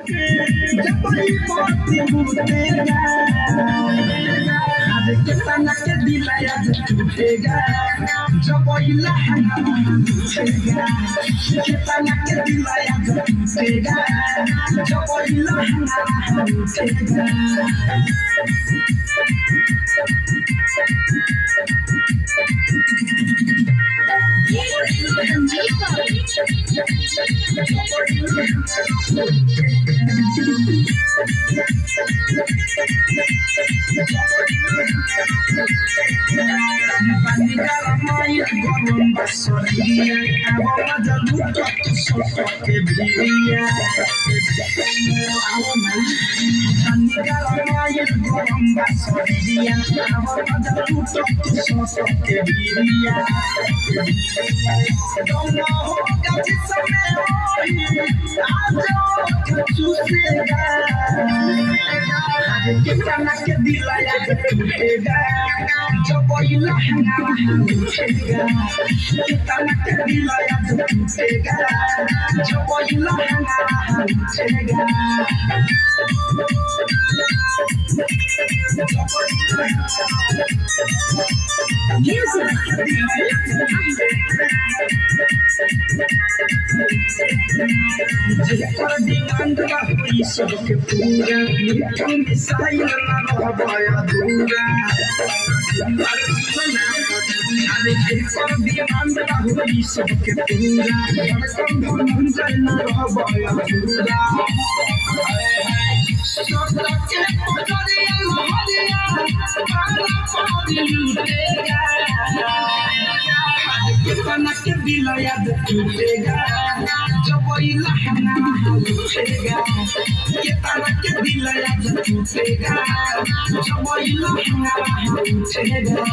जब ये बात टूटेगा आज कितना के दिलाया टूटेगा जब ये लहंगा टूटेगा कितना के दिलाया टूटेगा जब ये लहंगा टूटेगा कितना के दिलाया टूटेगा जब ये लहंगा टूटेगा कितना के दिलाया टूटेगा जब ये लहंगा टूटेगा जेकर डिमांड हुई सबके पूरा मिठू मिसाइल ना रहबाया दूरा अरे जेकर डिमांड हुई सबके पूरा धड़कन धड़कन ना रहबाया दूरा सोता के पकड़िया लहरिया पारा पारी लूटेगा कितना के दिलाया टूटेगा जब ये लहंगा टूटेगा कितना के दिलाया टूटेगा जब ये लहंगा टूटेगा।